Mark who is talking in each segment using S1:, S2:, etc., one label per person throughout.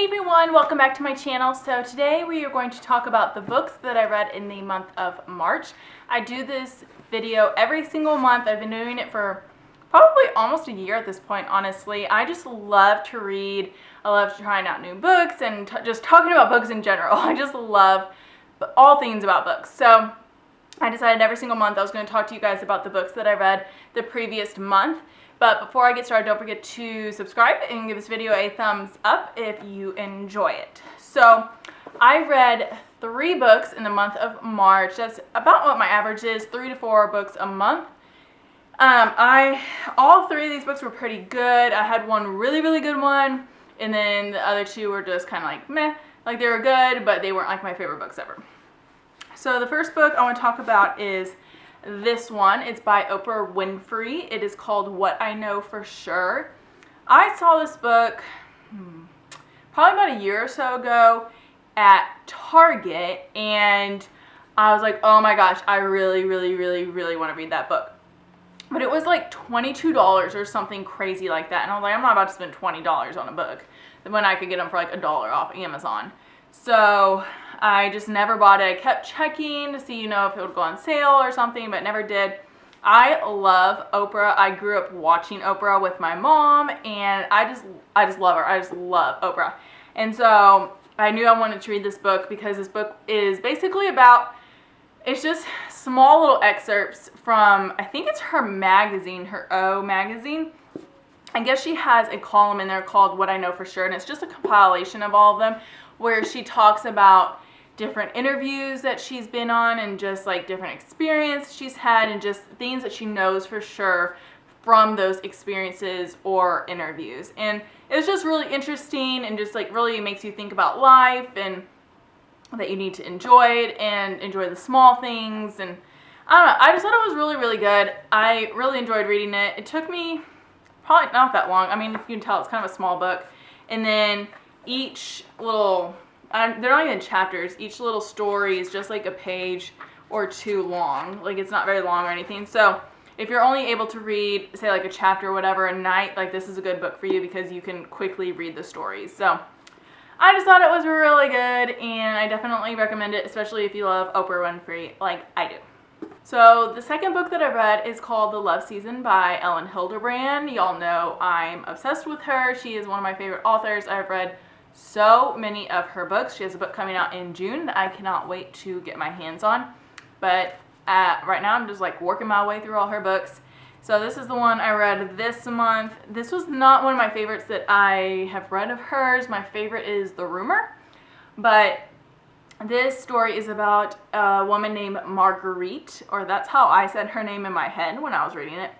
S1: everyone, welcome back to my channel. So today we are going to talk about the books that I read in the month of March. I do this video every single month. I've been doing it for probably almost a year at this point, honestly. I just love to read. I love trying out new books and just talking about books in general. I just love all things about books. So I decided every single month I was going to talk to you guys about the books that I read the previous month. But before I get started, don't forget to subscribe and give this video a thumbs up if you enjoy it. So I read 3 books in the month of March. That's about what my average is, 3 to 4 books a month. All 3 of these books were pretty good. I had one really good one, and then the other 2 were just kind of like meh. Like they were good, but they weren't like my favorite books ever. So the first book I want to talk about is this one. It's by Oprah Winfrey. It is called What I Know for Sure. I saw this book probably about a year or so ago at Target, and I was like, oh my gosh, I really want to read that book. But it was like $22 or something crazy like that, and I was like, I'm not about to spend $20 on a book when I could get them for like $1 off Amazon. So I just never bought it. I kept checking to see, if it would go on sale or something, but never did. I love Oprah. I grew up watching Oprah with my mom, and I just love her. I just love Oprah. And so I knew I wanted to read this book because this book is basically it's just small little excerpts from, I think it's her magazine, her O magazine. I guess she has a column in there called What I Know for Sure, and it's just a compilation of all of them where she talks about different interviews that she's been on and just like different experiences she's had and just things that she knows for sure from those experiences or interviews. And it's just really interesting and just like really makes you think about life and that you need to enjoy it and enjoy the small things. And I don't know, I just thought it was really good. I really enjoyed reading it. It took me probably not that long. I mean, if you can tell, it's kind of a small book. And then each little, they're not even chapters, each little story is just like a page or 2 long. Like it's not very long or anything. So if you're only able to read, say like a chapter or whatever a night, like this is a good book for you because you can quickly read the stories. So I just thought it was really good, and I definitely recommend it, especially if you love Oprah Winfrey like I do. So the second book that I read is called The Love Season by Elin Hilderbrand. Y'all know I'm obsessed with her. She is one of my favorite authors. I've read so many of her books. She has a book coming out in June that I cannot wait to get my hands on. But right now I'm just like working my way through all her books. So this is the one I read this month. This was not one of my favorites that I have read of hers. My favorite is The Rumor. But this story is about a woman named Marguerite, or that's how I said her name in my head when I was reading it.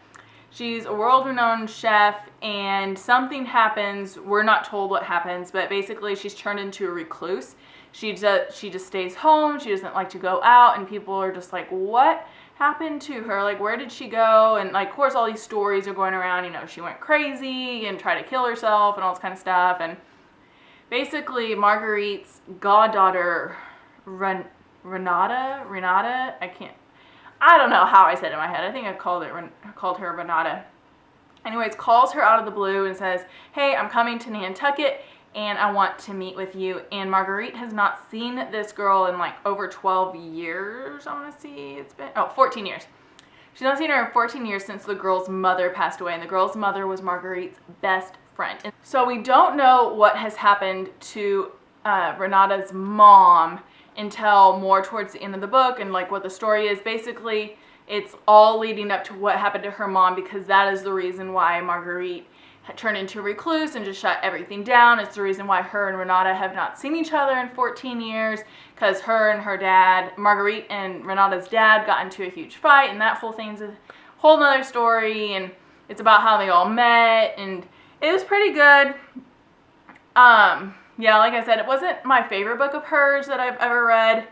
S1: She's a world-renowned chef, and something happens. We're not told what happens, but basically she's turned into a recluse. She just stays home. She doesn't like to go out, and people are just like, what happened to her? Like, where did she go? And like, of course, all these stories are going around. She went crazy and tried to kill herself and all this kind of stuff. And basically, Marguerite's goddaughter, Renata, I don't know how I said it in my head. I think I called her Renata. Anyways, calls her out of the blue and says, hey, I'm coming to Nantucket and I want to meet with you. And Marguerite has not seen this girl in like over 12 years. I want to see, it's been, 14 years. She's not seen her in 14 years since the girl's mother passed away. And the girl's mother was Marguerite's best friend. And so we don't know what has happened to Renata's mom until more towards the end of the book, and like what the story is. Basically, it's all leading up to what happened to her mom, because that is the reason why Marguerite had turned into a recluse and just shut everything down. It's the reason why her and Renata have not seen each other in 14 years, because her and her dad, Marguerite and Renata's dad, got into a huge fight, and that whole thing's a whole nother story, and it's about how they all met, and it was pretty good. Yeah, like I said, it wasn't my favorite book of hers that I've ever read.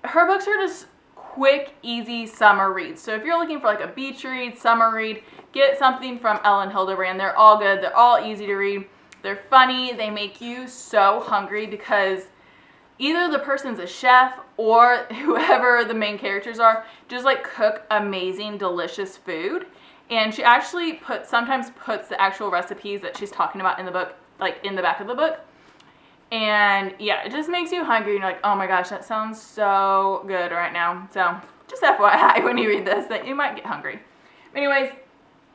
S1: Her books are just quick, easy summer reads. So if you're looking for like a beach read, summer read, get something from Elin Hilderbrand. They're all good. They're all easy to read. They're funny. They make you so hungry because either the person's a chef or whoever the main characters are just like cook amazing, delicious food. And she actually sometimes puts the actual recipes that she's talking about in the book, like in the back of the book. And yeah, it just makes you hungry. You're like, oh my gosh, that sounds so good right now. So just FYI when you read this that you might get hungry. Anyways,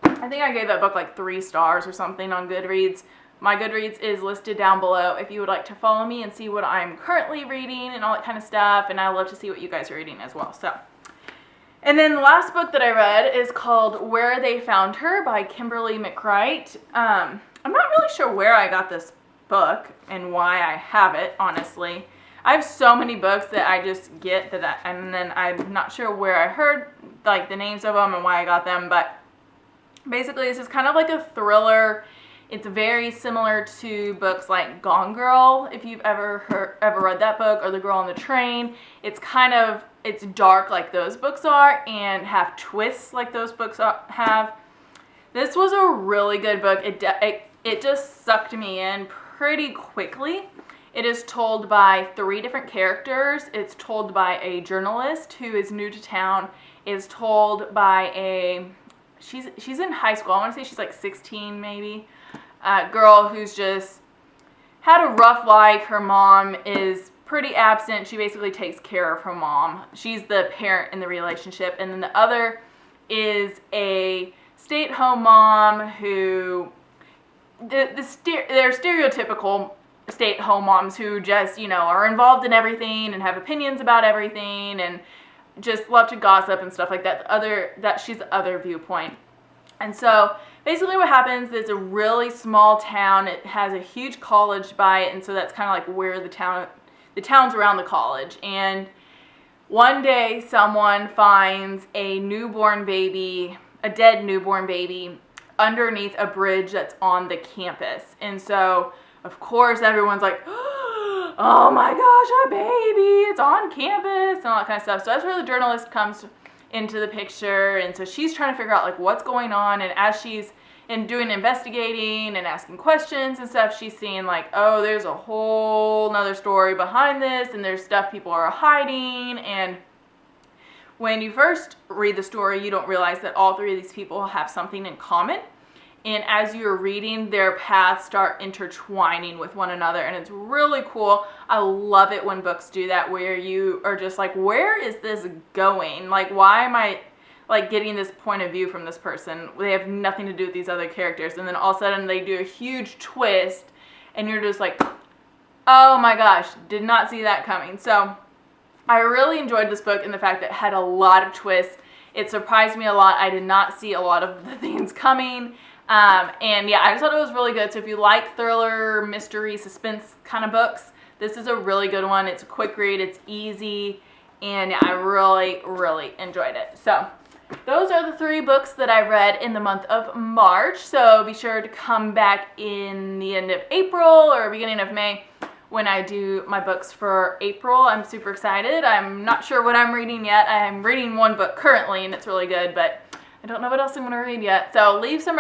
S1: I think I gave that book like 3 stars or something on Goodreads. My Goodreads is listed down below if you would like to follow me and see what I'm currently reading and all that kind of stuff. And I love to see what you guys are reading as well. So, and then the last book that I read is called Where They Found Her by Kimberly McWright. I'm not really sure where I got this book and why I have it, honestly. I have so many books that I just get and then I'm not sure where I heard like the names of them and why I got them, but basically this is kind of like a thriller. It's very similar to books like Gone Girl, if you've ever read that book, or The Girl on the Train. It's dark like those books are and have twists like those books have. This was a really good book. It just sucked me in pretty quickly. It is told by 3 different characters. It's told by a journalist who is new to town. It's told by she's in high school. I want to say she's like 16 maybe. Girl who's just had a rough life. Her mom is pretty absent. She basically takes care of her mom. She's the parent in the relationship. And then the other is a stay-at-home mom who, they're stereotypical stay-at-home moms who just, are involved in everything and have opinions about everything and just love to gossip and stuff like that. She's the other viewpoint. And so basically what happens is a really small town. It has a huge college by it, and so that's kind of like where the town's around the college. And one day someone finds a dead newborn baby underneath a bridge that's on the campus. And so of course everyone's like, oh my gosh, a baby, it's on campus and all that kind of stuff. So that's where the journalist comes into the picture, and so she's trying to figure out like what's going on, and as she's doing investigating and asking questions and stuff, she's seeing like, oh, there's a whole nother story behind this, and there's stuff people are hiding. And when you first read the story, you don't realize that all 3 of these people have something in common. And as you're reading, their paths start intertwining with one another, and it's really cool. I love it when books do that, where you are just like, where is this going? Like, why am I like getting this point of view from this person? They have nothing to do with these other characters. And then all of a sudden they do a huge twist, and you're just like, oh my gosh, did not see that coming. So I really enjoyed this book in the fact that it had a lot of twists. It surprised me a lot. I did not see a lot of the things coming. And yeah, I just thought it was really good. So if you like thriller, mystery, suspense kind of books, this is a really good one. It's a quick read, it's easy, and yeah, I really, really enjoyed it. So those are the 3 books that I read in the month of March. So be sure to come back in the end of April or beginning of May when I do my books for April. I'm super excited. I'm not sure what I'm reading yet. I'm reading one book currently, and it's really good, but I don't know what else I'm going to read yet. So leave some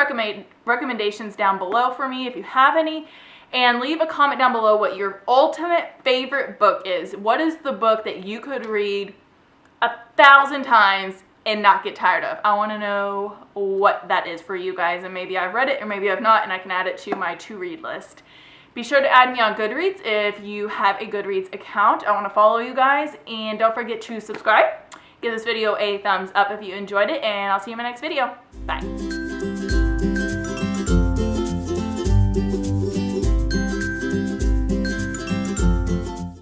S1: recommendations down below for me if you have any. And leave a comment down below what your ultimate favorite book is. What is the book that you could read 1,000 times and not get tired of? I want to know what that is for you guys. And maybe I've read it or maybe I've not, and I can add it to my to-read list. Be sure to add me on Goodreads if you have a Goodreads account. I want to follow you guys. And don't forget to subscribe. Give this video a thumbs up if you enjoyed it, and I'll see you in my next video. Bye.